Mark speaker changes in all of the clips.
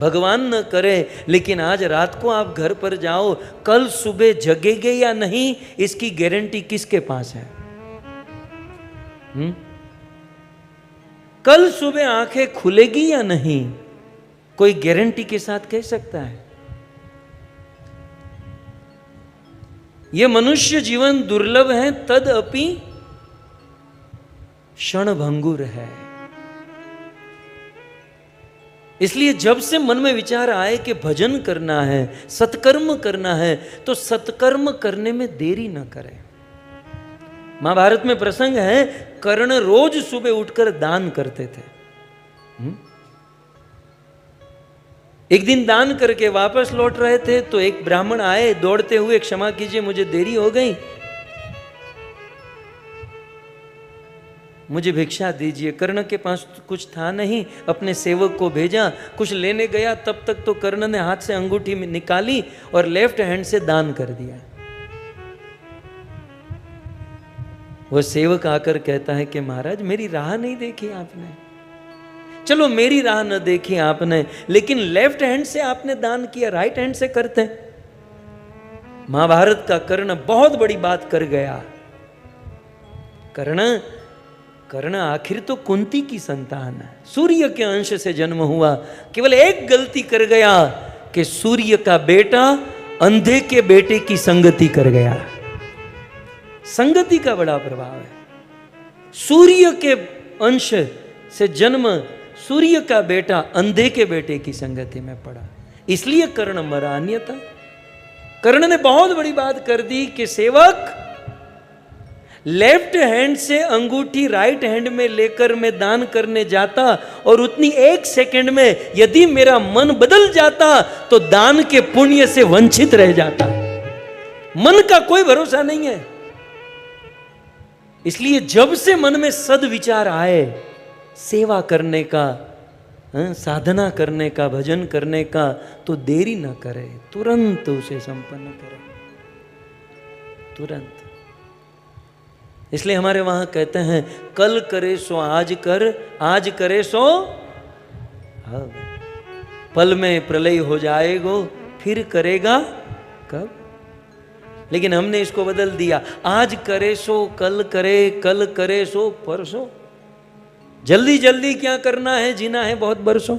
Speaker 1: भगवान न करे, लेकिन आज रात को आप घर पर जाओ, कल सुबह जगेगे या नहीं इसकी गारंटी किसके पास है? कल सुबह आंखें खुलेगी या नहीं, कोई गारंटी के साथ कह सकता है? यह मनुष्य जीवन दुर्लभ है, तदअपि क्षणभंगुर है। इसलिए जब से मन में विचार आए कि भजन करना है, सत्कर्म करना है, तो सत्कर्म करने में देरी न करें। महाभारत में प्रसंग है, कर्ण रोज सुबह उठकर दान करते थे। एक दिन दान करके वापस लौट रहे थे तो एक ब्राह्मण आए दौड़ते हुए, क्षमा कीजिए मुझे देरी हो गई, मुझे भिक्षा दीजिए। कर्ण के पास कुछ था नहीं, अपने सेवक को भेजा, कुछ लेने गया, तब तक तो कर्ण ने हाथ से अंगूठी निकाली और लेफ्ट हैंड से दान कर दिया। वह सेवक आकर कहता है कि महाराज मेरी राह नहीं देखी आपने। चलो मेरी राह न देखी आपने, लेकिन लेफ्ट हैंड से आपने दान किया, राइट हैंड से करते। महाभारत का कर्ण बहुत बड़ी बात कर गया। कर्ण आखिर तो कुंती की संतान है, सूर्य के अंश से जन्म हुआ, केवल एक गलती कर गया कि सूर्य का बेटा अंधे के बेटे की संगति कर गया। संगति का बड़ा प्रभाव है। सूर्य के अंश से जन्म सूर्य का बेटा अंधे के बेटे की संगति में पड़ा, इसलिए कर्ण मरा, अन्यथा कर्ण ने बहुत बड़ी बात कर दी कि सेवक लेफ्ट हैंड से अंगूठी राइट हैंड में लेकर मैं दान करने जाता और उतनी एक सेकंड में यदि मेरा मन बदल जाता तो दान के पुण्य से वंचित रह जाता। मन का कोई भरोसा नहीं है। इसलिए जब से मन में सद्विचार आए, सेवा करने का, साधना करने का, भजन करने का, तो देरी ना करे, तुरंत उसे संपन्न करे, तुरंत। इसलिए हमारे वहां कहते हैं, कल करे सो आज कर, आज करे सो अब। पल में प्रलय हो जाएगो, फिर करेगा कब? लेकिन हमने इसको बदल दिया, आज करे सो कल करे, कल करे सो परसों। जल्दी जल्दी क्या करना है, जीना है बहुत बरसों।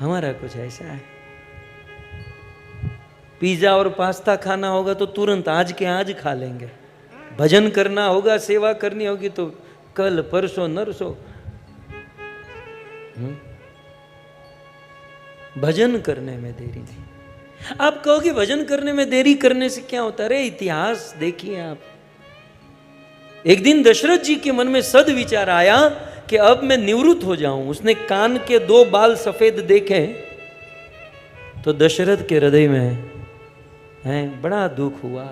Speaker 1: हमारा कुछ ऐसा है। पिज्जा और पास्ता खाना होगा तो तुरंत आज के आज खा लेंगे, भजन करना होगा, सेवा करनी होगी तो कल परसों नरसों। भजन करने में देरी नहीं। आप कहोगे भजन करने में देरी करने से क्या होता है? अरे इतिहास देखिए आप। एक दिन दशरथ जी के मन में सद्विचार आया कि अब मैं निवृत्त हो जाऊं। उसने कान के 2 बाल सफेद देखे तो दशरथ के हृदय में बड़ा दुख हुआ।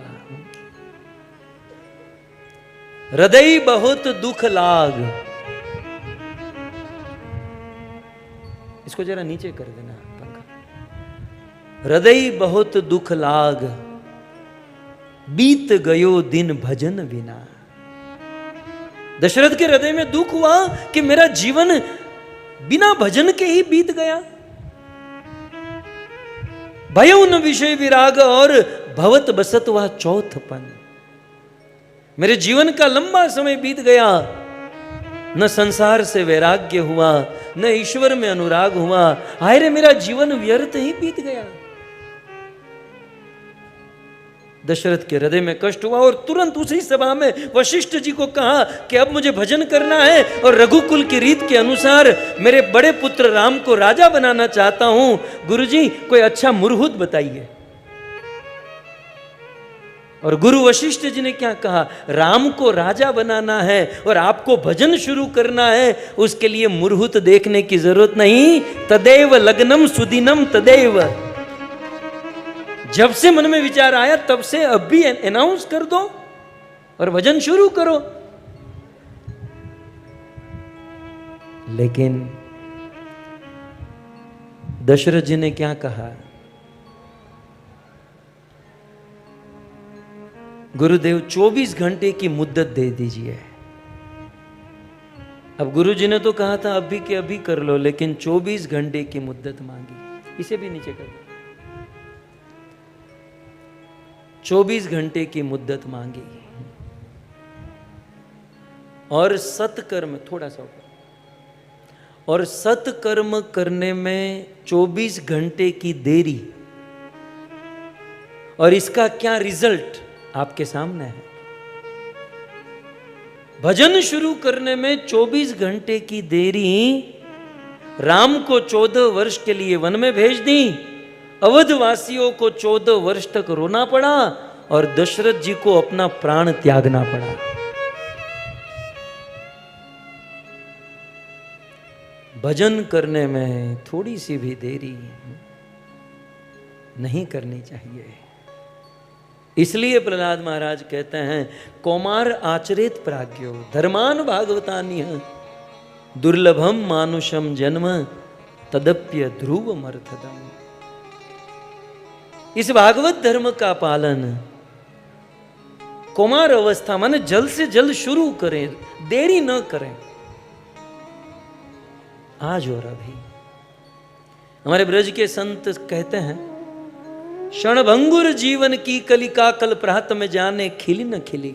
Speaker 1: हृदय बहुत दुख लाग, इसको जरा नीचे कर देना पंखा। हृदय बहुत दुख लाग, बीत गयो दिन भजन बिना। दशरथ के हृदय में दुख हुआ कि मेरा जीवन बिना भजन के ही बीत गया। भयो न विषय विराग और भवत बसत वह चौथपन। मेरे जीवन का लंबा समय बीत गया, न संसार से वैराग्य हुआ, न ईश्वर में अनुराग हुआ। हाय रे मेरा जीवन व्यर्थ ही बीत गया। दशरथ के हृदय में कष्ट हुआ और तुरंत उसी सभा में वशिष्ठ जी को कहा कि अब मुझे भजन करना है और रघुकुल की रीत के अनुसार मेरे बड़े पुत्र राम को राजा बनाना चाहता हूं। गुरुजी कोई अच्छा मुहूर्त बताइए। और गुरु वशिष्ठ जी ने क्या कहा? राम को राजा बनाना है और आपको भजन शुरू करना है, उसके लिए मुहूर्त देखने की जरूरत नहीं। तदेव लग्नम सुदिनम तदेव। जब से मन में विचार आया तब से अब भी अनाउंस कर दो और भजन शुरू करो। लेकिन दशरथ जी ने क्या कहा? गुरुदेव 24 घंटे की मुद्दत दे दीजिए। अब गुरुजी ने तो कहा था अभी के अभी कर लो, लेकिन 24 घंटे की मुद्दत मांगी। इसे भी नीचे कर दो। 24 घंटे की मुद्दत मांगी और सत्कर्म, थोड़ा सा ऊपर, और सत्कर्म करने में 24 घंटे की देरी, और इसका क्या रिजल्ट आपके सामने है। भजन शुरू करने में 24 घंटे की देरी राम को 14 वर्ष के लिए वन में भेज दी, अवधवासियों को 14 वर्ष तक रोना पड़ा और दशरथ जी को अपना प्राण त्यागना पड़ा। भजन करने में थोड़ी सी भी देरी नहीं करनी चाहिए। इसलिए प्रहलाद महाराज कहते हैं, कौमार आचरित प्राज्ञो धर्मान भागवतान्य दुर्लभम मानुषम जन्म तदप्य ध्रुवमर्थदम। इस भागवत धर्म का पालन कौमार अवस्था माने जल्द से जल्द शुरू करें, देरी न करें, आज और अभी। हमारे ब्रज के संत कहते हैं, क्षणभंगुर जीवन की कलिका कल प्रात में जाने खिली न खिली।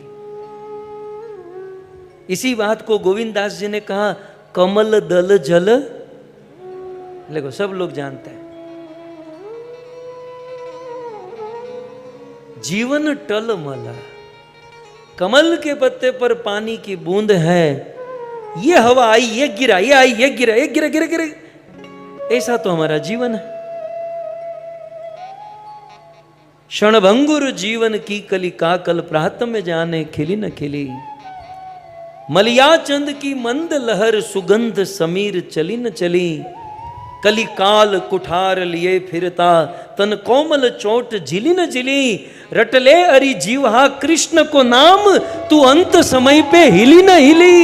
Speaker 1: इसी बात को गोविंद दास जी ने कहा, कमल दल जल, देखो सब लोग जानते हैं, जीवन टल मला। कमल के पत्ते पर पानी की बूंद है, ये हवा आई, ये गिरा, ये आई, ये गिरा, ये गिरा गिरा गिरा, ऐसा तो हमारा जीवन है। क्षणभंगुर जीवन की कलिका कल प्रात में जाने खिली न खिली। मलिया चंद की मंद लहर सुगंध समीर चली न चली। कलिकाल कुठार लिए फिरता तन कोमल चोट झिली न झिली। रटले अरि जीवा कृष्ण को नाम, तू अंत समय पे हिली न हिली।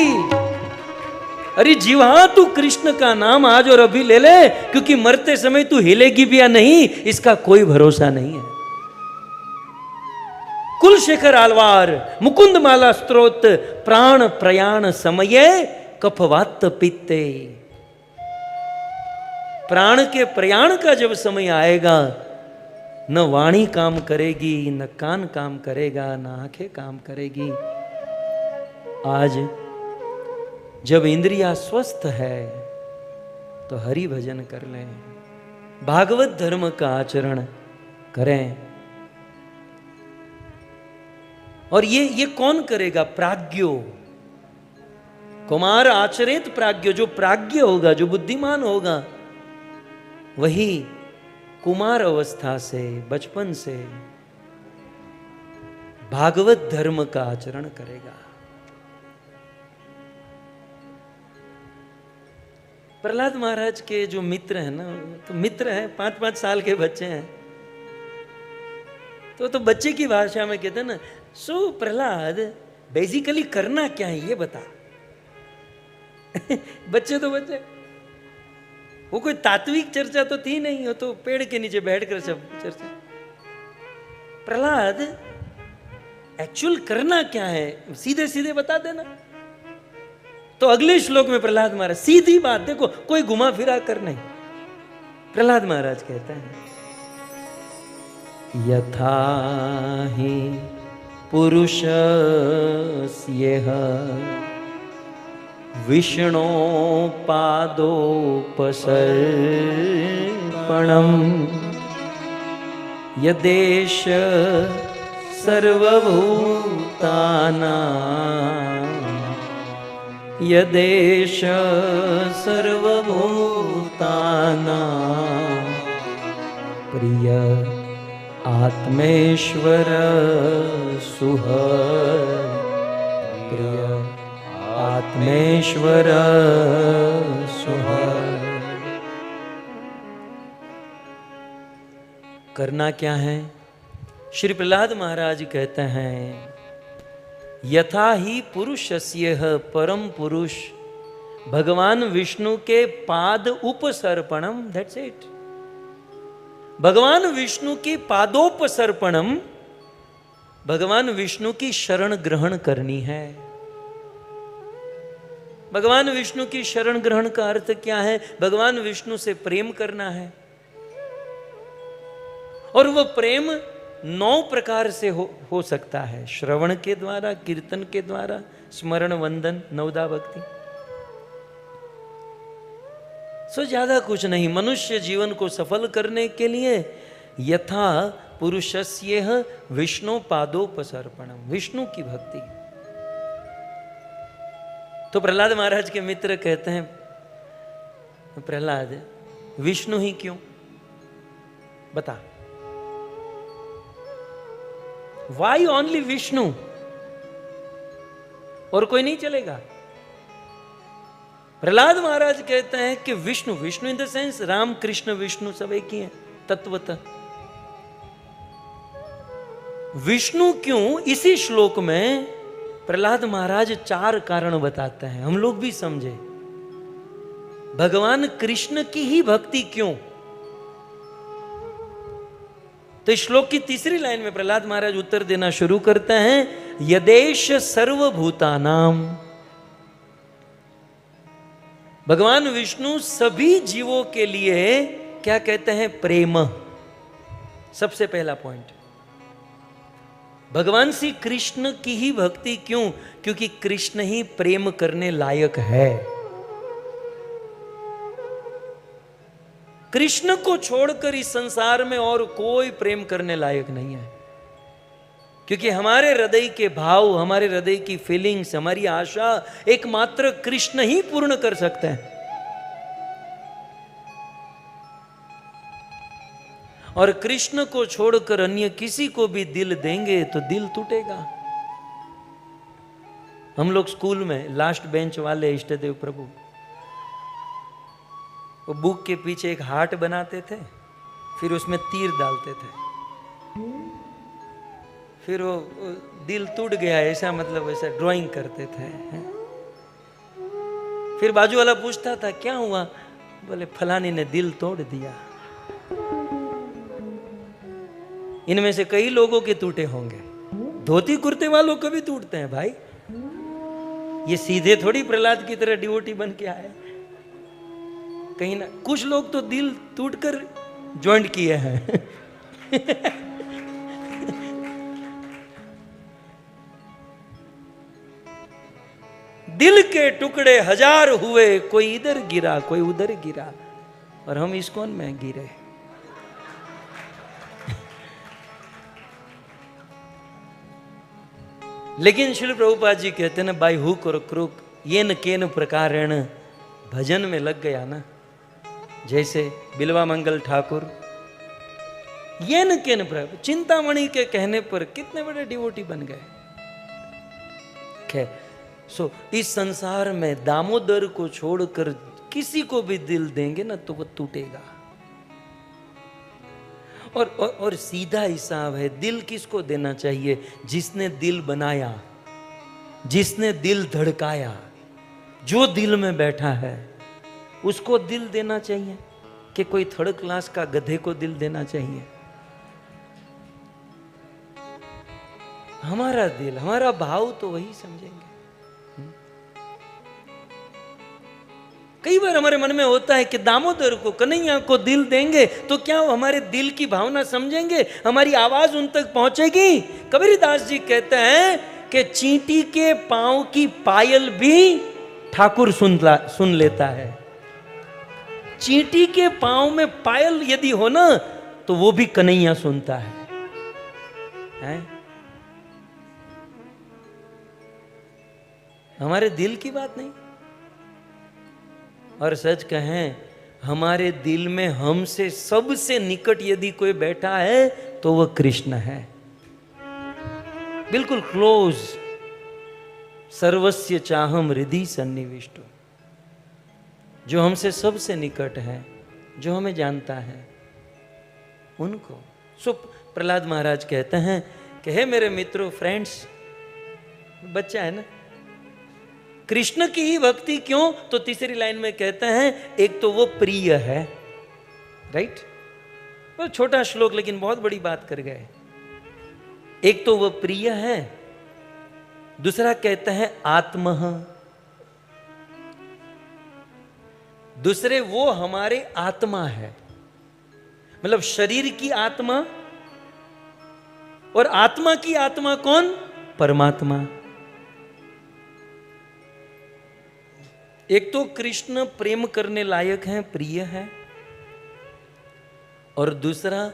Speaker 1: अरे जीवा तू कृष्ण का नाम आज और अभी ले ले, क्योंकि मरते समय तू हिलेगी भी या नहीं इसका कोई भरोसा नहीं है। कुलशेखर आलवार मुकुंद माला स्त्रोत प्राण प्रयाण समये कफवात पित्ते। प्राण के प्रयाण का जब समय आएगा, न वाणी काम करेगी, न कान काम करेगा, न आंखें काम करेगी। आज जब इंद्रिया स्वस्थ है तो हरि भजन कर लें, भागवत धर्म का आचरण करें। और ये कौन करेगा? प्राज्ञो। कुमार आचरित प्राज्ञो, जो प्राज्ञ होगा, जो बुद्धिमान होगा, वही कुमार अवस्था से, बचपन से भागवत धर्म का आचरण करेगा। प्रहलाद महाराज के जो मित्र हैं ना, तो मित्र हैं, 5-5 साल के बच्चे हैं, तो बच्चे की भाषा में कहते हैं ना, सो प्रहलाद बेसिकली करना क्या है ये बता। बच्चे तो बच्चे, वो कोई तात्विक चर्चा तो थी नहीं, हो तो पेड़ के नीचे बैठकर सब चर्चा। प्रहलाद एक्चुअल करना क्या है सीधे सीधे बता देना। तो अगले श्लोक में प्रहलाद महाराज सीधी बात, देखो कोई घुमा फिरा कर नहीं। प्रहलाद महाराज कहते हैं, यथा हि पुरुषस्येह विष्णो पादोपसर्पणम् यदेश सर्वभूतानां यदेश सर्वभूतानां प्रिय आत्मेश्वर सुह प्रिय आत्मेश्वर सुह। करना क्या है? श्री प्रहलाद महाराज कहते हैं, यथा ही पुरुषस्येह, परम पुरुष भगवान विष्णु के पाद उपसर्पणम, दैट्स इट। भगवान विष्णु की पादोपसर्पणम, भगवान विष्णु की शरण ग्रहण करनी है। भगवान विष्णु की शरण ग्रहण का अर्थ क्या है? भगवान विष्णु से प्रेम करना है। और वो प्रेम 9 प्रकार से हो सकता है। श्रवण के द्वारा, कीर्तन के द्वारा, स्मरण, वंदन, नवदा भक्ति। सो ज्यादा कुछ नहीं। मनुष्य जीवन को सफल करने के लिए यथा पुरुषस्य विष्णु पादोपसर्पणम, विष्णु की भक्ति। तो प्रहलाद महाराज के मित्र कहते हैं, प्रहलाद विष्णु ही क्यों, बता, वाई ओनली विष्णु, और कोई नहीं चलेगा? प्रहलाद महाराज कहते हैं कि Vishnu, Vishnu in the sense Ram Krishna Vishnu सब एक ही है तत्वतः। विष्णु क्यों, इसी श्लोक में प्रहलाद महाराज 4 कारण बताते हैं, हम लोग भी समझे। भगवान कृष्ण की ही भक्ति क्यों? तो इस श्लोक की तीसरी लाइन में प्रहलाद महाराज उत्तर देना शुरू करते हैं, यदेश सर्वभूतानाम। भगवान विष्णु सभी जीवों के लिए क्या कहते हैं? प्रेम। सबसे पहला पॉइंट, भगवान श्री कृष्ण की ही भक्ति क्यों? क्योंकि कृष्ण ही प्रेम करने लायक है। कृष्ण को छोड़कर इस संसार में और कोई प्रेम करने लायक नहीं है। क्योंकि हमारे हृदय के भाव, हमारे हृदय की फीलिंग्स, हमारी आशा एकमात्र कृष्ण ही पूर्ण कर सकते हैं। और कृष्ण को छोड़कर अन्य किसी को भी दिल देंगे तो दिल टूटेगा। हम लोग स्कूल में लास्ट बेंच वाले इष्टदेव प्रभु, वो बुक के पीछे एक हार्ट बनाते थे, फिर उसमें तीर डालते थे, फिर वो दिल टूट गया ऐसा, मतलब ऐसा ड्राइंग करते थे। फिर बाजू वाला पूछता था क्या हुआ? बोले फलानी ने दिल तोड़ दिया। इनमें से कई लोगों के टूटे होंगे, धोती कुर्ते वालों को भी टूटते हैं भाई। ये सीधे थोड़ी प्रहलाद की तरह डिवोटी बन के आए, कहीं ना कुछ लोग तो दिल टूटकर ज्वाइंट किए हैं। दिल के टुकड़े 1000 हुए, कोई इधर गिरा कोई उधर गिरा, और हम इस्कॉन में गिरे। लेकिन श्री प्रभुपाद जी कहते हैं ना, बाई हुक और क्रुक ये न केन प्रकारेण भजन में लग गया ना, जैसे बिल्वा मंगल ठाकुर, ये न केन प्रकार, चिंतामणि के कहने पर कितने बड़े डिवोटी बन गए। सो इस संसार में दामोदर को छोड़कर किसी को भी दिल देंगे ना तो वो टूटेगा। और सीधा हिसाब है, दिल किसको देना चाहिए? जिसने दिल बनाया, जिसने दिल धड़काया, जो दिल में बैठा है उसको दिल देना चाहिए कि कोई 3rd क्लास का गधे को दिल देना चाहिए? हमारा दिल, हमारा भाव तो वही समझेंगे। कई बार हमारे मन में होता है कि दामोदर को, कन्हैया को दिल देंगे तो क्या वो हमारे दिल की भावना समझेंगे? हमारी आवाज उन तक पहुंचेगी? कबीरदास जी कहते हैं कि चींटी के पांव की पायल भी ठाकुर सुन लेता है। चींटी के पांव में पायल यदि हो ना तो वो भी कन्हैया सुनता है? हमारे दिल की बात नहीं। और सच कहें, हमारे दिल में हमसे सबसे निकट यदि कोई बैठा है तो वह कृष्ण है, बिल्कुल क्लोज। सर्वस्य चाहम हृदि सन्निविष्टो, जो हमसे सबसे निकट है, जो हमें जानता है उनको। सो प्रहलाद महाराज कहते हैं कि हे मेरे मित्रों, फ्रेंड्स, बच्चा है ना, कृष्ण की ही भक्ति क्यों? तो तीसरी लाइन में कहते हैं, एक तो वो प्रिय है, राइट? वो छोटा श्लोक लेकिन बहुत बड़ी बात कर गए। एक तो वो प्रिय है, दूसरा कहते हैं आत्मः, दूसरे वो हमारे आत्मा है, मतलब शरीर की आत्मा, और आत्मा की आत्मा कौन? परमात्मा। एक तो कृष्ण प्रेम करने लायक हैं, प्रिय है, और दूसरा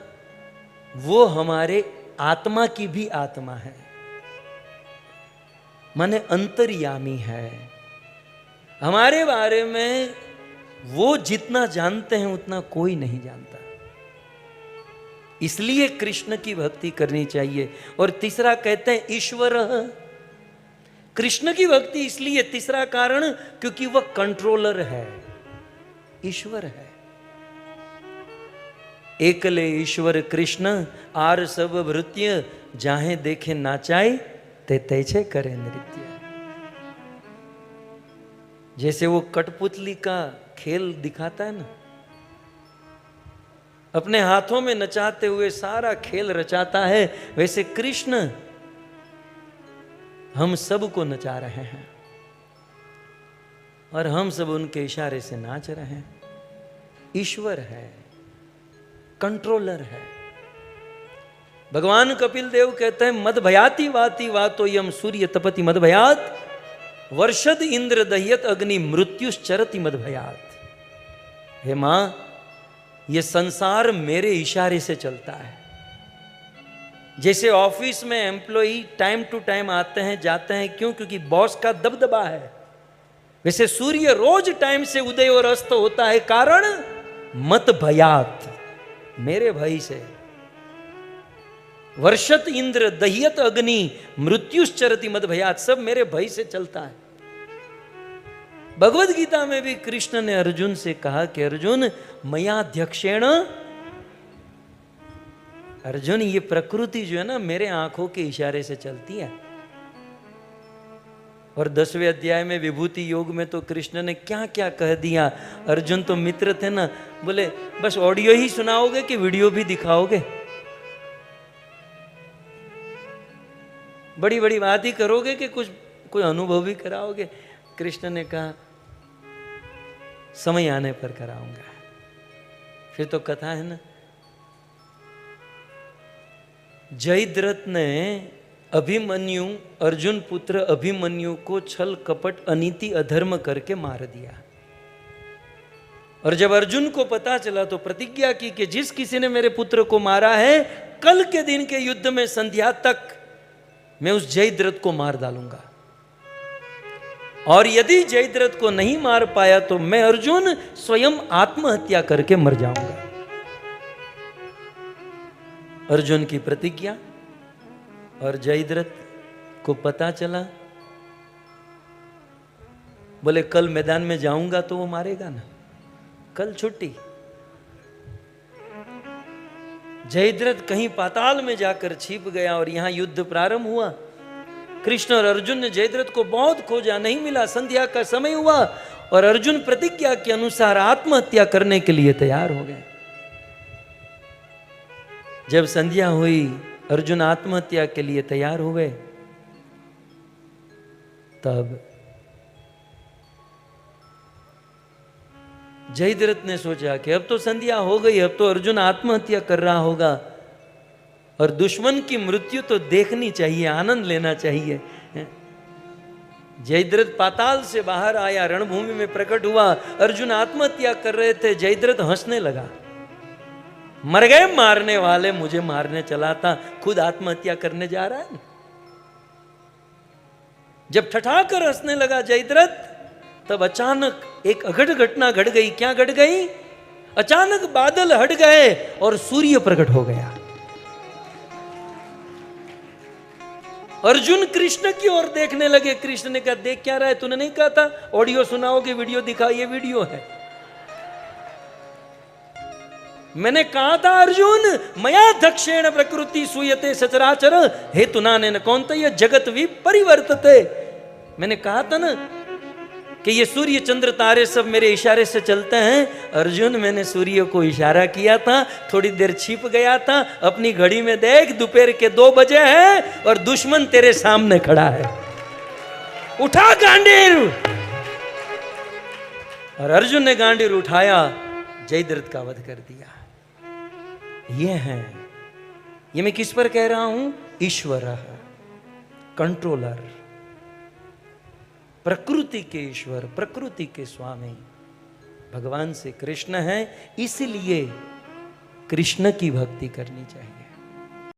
Speaker 1: वो हमारे आत्मा की भी आत्मा है, माने अंतर्यामी है। हमारे बारे में वो जितना जानते हैं उतना कोई नहीं जानता, इसलिए कृष्ण की भक्ति करनी चाहिए। और तीसरा कहते हैं ईश्वर, कृष्ण की भक्ति इसलिए, तीसरा कारण, क्योंकि वह कंट्रोलर है, ईश्वर है। एकले ईश्वर कृष्ण आर सब भृत्य, जाहे देखे नाचाए ते तैछे करे नृत्य। जैसे वो कठपुतली का खेल दिखाता है ना, अपने हाथों में नचाते हुए सारा खेल रचाता है, वैसे कृष्ण हम सबको नचा रहे हैं और हम सब उनके इशारे से नाच रहे हैं। ईश्वर है, कंट्रोलर है। भगवान कपिल देव कहते हैं मद भयाति वाति वातो यम सूर्य तपति मद भयात, वर्षद इंद्र दह्यत अग्नि मृत्युश्चरति मद भयात। हे मां, ये संसार मेरे इशारे से चलता है। जैसे ऑफिस में एम्प्लॉई टाइम टू टाइम आते हैं जाते हैं, क्यों? क्योंकि बॉस का दबदबा है। वैसे सूर्य रोज टाइम से उदय और अस्त होता है, कारण मत भयात, मेरे भय से। वर्षत इंद्र दह्यत अग्नि मृत्युश्चरति मद भयात, सब मेरे भय से चलता है। भगवद गीता में भी कृष्ण ने अर्जुन से कहा कि अर्जुन मयाध्यक्षेण, अर्जुन ये प्रकृति जो है ना मेरे आंखों के इशारे से चलती है। और 10वें अध्याय में विभूति योग में तो कृष्ण ने क्या क्या कह दिया। अर्जुन तो मित्र थे ना, बोले बस ऑडियो ही सुनाओगे कि वीडियो भी दिखाओगे? बड़ी बड़ी बात ही करोगे कि कुछ कोई अनुभव भी कराओगे? कृष्ण ने कहा समय आने पर कराऊंगा। फिर तो कथा है ना, जयद्रथ ने अभिमन्यु, अर्जुन पुत्र अभिमन्यु को छल कपट अनीति अधर्म करके मार दिया। और जब अर्जुन को पता चला तो प्रतिज्ञा की कि जिस किसी ने मेरे पुत्र को मारा है, कल के दिन के युद्ध में संध्या तक मैं उस जयद्रथ को मार डालूंगा। और यदि जयद्रथ को नहीं मार पाया तो मैं अर्जुन स्वयं आत्महत्या करके मर जाऊंगा। अर्जुन की प्रतिज्ञा। और जयद्रथ को पता चला, बोले कल मैदान में जाऊंगा तो वो मारेगा ना, कल छुट्टी। जयद्रथ कहीं पाताल में जाकर छिप गया और यहां युद्ध प्रारंभ हुआ। कृष्ण और अर्जुन ने जयद्रथ को बहुत खोजा, नहीं मिला। संध्या का समय हुआ और अर्जुन प्रतिज्ञा के अनुसार आत्महत्या करने के लिए तैयार हो गए। जब संध्या हुई, अर्जुन आत्महत्या के लिए तैयार हो गए, तब जयद्रथ ने सोचा कि अब तो संध्या हो गई, अब तो अर्जुन आत्महत्या कर रहा होगा और दुश्मन की मृत्यु तो देखनी चाहिए, आनंद लेना चाहिए। जयद्रथ पाताल से बाहर आया, रणभूमि में प्रकट हुआ। अर्जुन आत्महत्या कर रहे थे, जयद्रथ हंसने लगा। मर गए मारने वाले, मुझे मारने चला था, खुद आत्महत्या करने जा रहा है। जब ठठाकर हंसने लगा जयद्रथ, तब अचानक एक अघट घटना घट गई। क्या घट गई? अचानक बादल हट गए और सूर्य प्रकट हो गया। अर्जुन कृष्ण की ओर देखने लगे। कृष्ण ने कहा देख क्या रहा है? तूने नहीं कहा था ऑडियो सुनाओगे, वीडियो दिखा? ये वीडियो है। मैंने कहा था अर्जुन मया दक्षेण प्रकृति सूयते सचराचर हेतुनानेन कौन्तेय जगत विपरिवर्तते। मैंने कहा था ना कि ये सूर्य चंद्र तारे सब मेरे इशारे से चलते हैं। अर्जुन, मैंने सूर्य को इशारा किया था, थोड़ी देर छिप गया था। अपनी घड़ी में देख, दोपहर के 2 बजे हैं और दुश्मन तेरे सामने खड़ा है। उठा गांडीव। और अर्जुन ने गांडीव उठाया, जयद्रथ का वध कर दिया। ये है, ये मैं किस पर कह रहा हूं? ईश्वर, कंट्रोलर, प्रकृति के ईश्वर, प्रकृति के स्वामी भगवान से कृष्ण है। इसलिए कृष्ण की भक्ति करनी चाहिए।